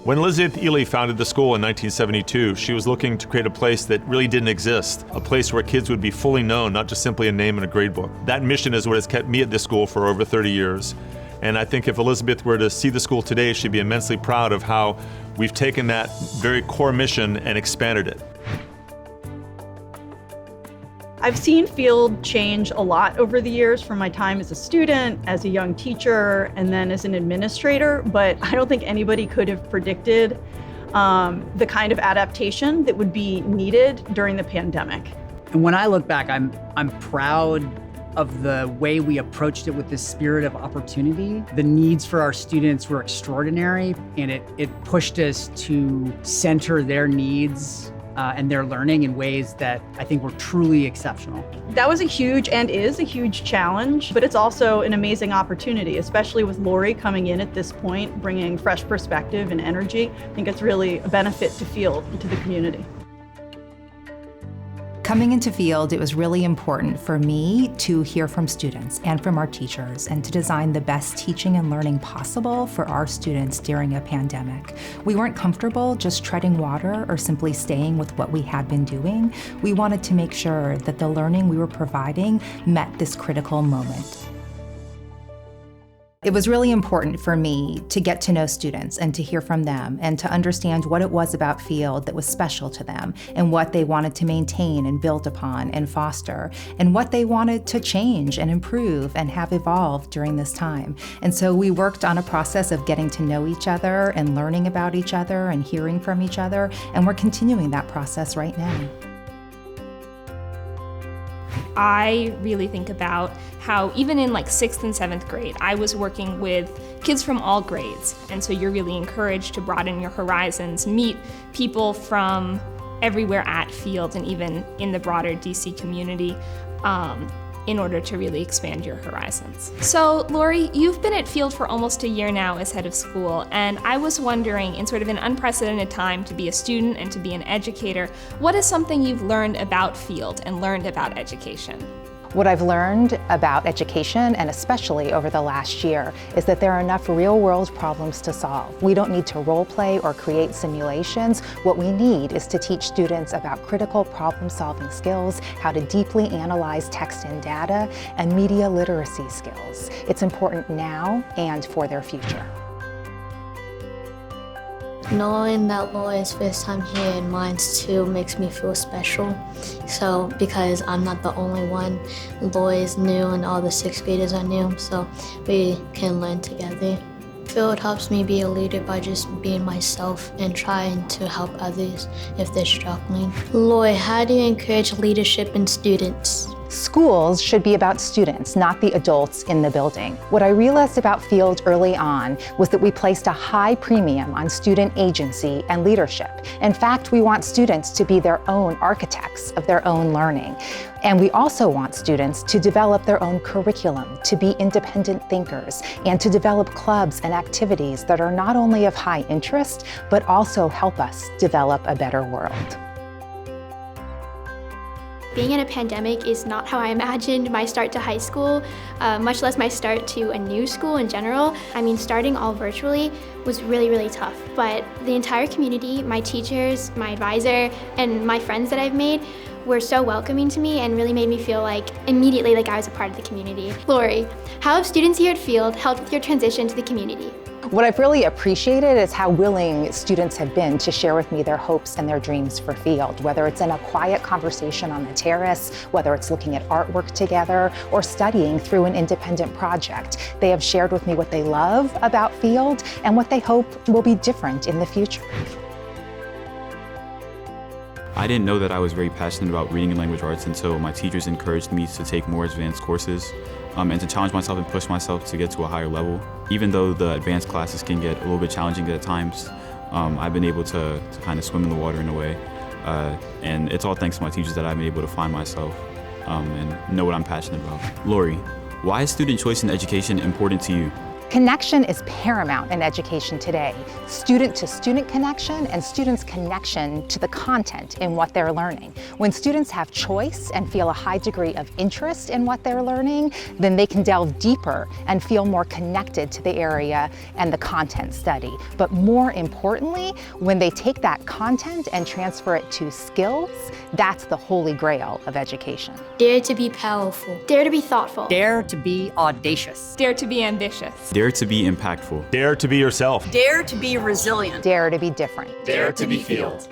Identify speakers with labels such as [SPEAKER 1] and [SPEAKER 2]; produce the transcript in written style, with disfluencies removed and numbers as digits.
[SPEAKER 1] When Elizabeth Ely founded the school in 1972, she was looking to create a place that really didn't exist, a place where kids would be fully known, not just simply a name in a grade book. That mission is what has kept me at this school for over 30 years. And I think if Elizabeth were to see the school today, she'd be immensely proud of how we've taken that very core mission and expanded it.
[SPEAKER 2] I've seen Field change a lot over the years from my time as a student, as a young teacher, and then as an administrator, but I don't think anybody could have predicted the kind of adaptation that would be needed during the pandemic.
[SPEAKER 3] And when I look back, I'm proud of the way we approached it with this spirit of opportunity. The needs for our students were extraordinary, and it pushed us to center their needs and their learning in ways that I think were truly exceptional.
[SPEAKER 2] That was a huge and is a huge challenge, but it's also an amazing opportunity, especially with Lori coming in at this point, bringing fresh perspective and energy. I think it's really a benefit to Field and to the community.
[SPEAKER 4] Coming into Field, it was really important for me to hear from students and from our teachers and to design the best teaching and learning possible for our students during a pandemic. We weren't comfortable just treading water or simply staying with what we had been doing. We wanted to make sure that the learning we were providing met this critical moment. It was really important for me to get to know students and to hear from them and to understand what it was about Field that was special to them and what they wanted to maintain and build upon and foster and what they wanted to change and improve and have evolved during this time. And so we worked on a process of getting to know each other and learning about each other and hearing from each other, and we're continuing that process right now.
[SPEAKER 5] I really think about how even in like 6th and 7th grade, I was working with kids from all grades. And so you're really encouraged to broaden your horizons, meet people from everywhere at Field and even in the broader DC community in order to really expand your horizons. So Lori, you've been at Field for almost a year now as head of school, and I was wondering, in sort of an unprecedented time to be a student and to be an educator, what is something you've learned about Field and learned about education?
[SPEAKER 6] What I've learned about education, and especially over the last year, is that there are enough real-world problems to solve. We don't need to role play or create simulations. What we need is to teach students about critical problem-solving skills, how to deeply analyze text and data, and media literacy skills. It's important now and for their future.
[SPEAKER 7] Knowing that Lori's first time here and mine's too makes me feel special. So, because I'm not the only one, Lori's new and all the 6th graders are new, so we can learn together. Field helps me be a leader by just being myself and trying to help others if they're struggling. Lori, how do you encourage leadership in students?
[SPEAKER 6] Schools should be about students, not the adults in the building. What I realized about Field early on was that we placed a high premium on student agency and leadership. In fact, we want students to be their own architects of their own learning. And we also want students to develop their own curriculum, to be independent thinkers, and to develop clubs and activities that are not only of high interest, but also help us develop a better world.
[SPEAKER 8] Being in a pandemic is not how I imagined my start to high school, much less my start to a new school in general. I mean, starting all virtually was really, really tough. But the entire community, my teachers, my advisor, and my friends that I've made were so welcoming to me and really made me feel like immediately like I was a part of the community. Lori, how have students here at Field helped with your transition to the community?
[SPEAKER 6] What I've really appreciated is how willing students have been to share with me their hopes and their dreams for Field, whether it's in a quiet conversation on the terrace, whether it's looking at artwork together, or studying through an independent project. They have shared with me what they love about Field and what they hope will be different in the future.
[SPEAKER 9] I didn't know that I was very passionate about reading and language arts until my teachers encouraged me to take more advanced courses and to challenge myself and push myself to get to a higher level. Even though the advanced classes can get a little bit challenging at times, I've been able to kind of swim in the water in a way. And it's all thanks to my teachers that I've been able to find myself and know what I'm passionate about. Lori, why is student choice in education important to you?
[SPEAKER 6] Connection is paramount in education today. Student-to-student connection and students' connection to the content in what they're learning. When students have choice and feel a high degree of interest in what they're learning, then they can delve deeper and feel more connected to the area and the content study. But more importantly, when they take that content and transfer it to skills, that's the holy grail of education.
[SPEAKER 7] Dare to be powerful.
[SPEAKER 8] Dare to be thoughtful.
[SPEAKER 3] Dare to be audacious.
[SPEAKER 5] Dare to be ambitious.
[SPEAKER 9] Dare to be impactful.
[SPEAKER 1] Dare to be yourself.
[SPEAKER 2] Dare to be resilient.
[SPEAKER 6] Dare to be different.
[SPEAKER 1] Dare to be Field.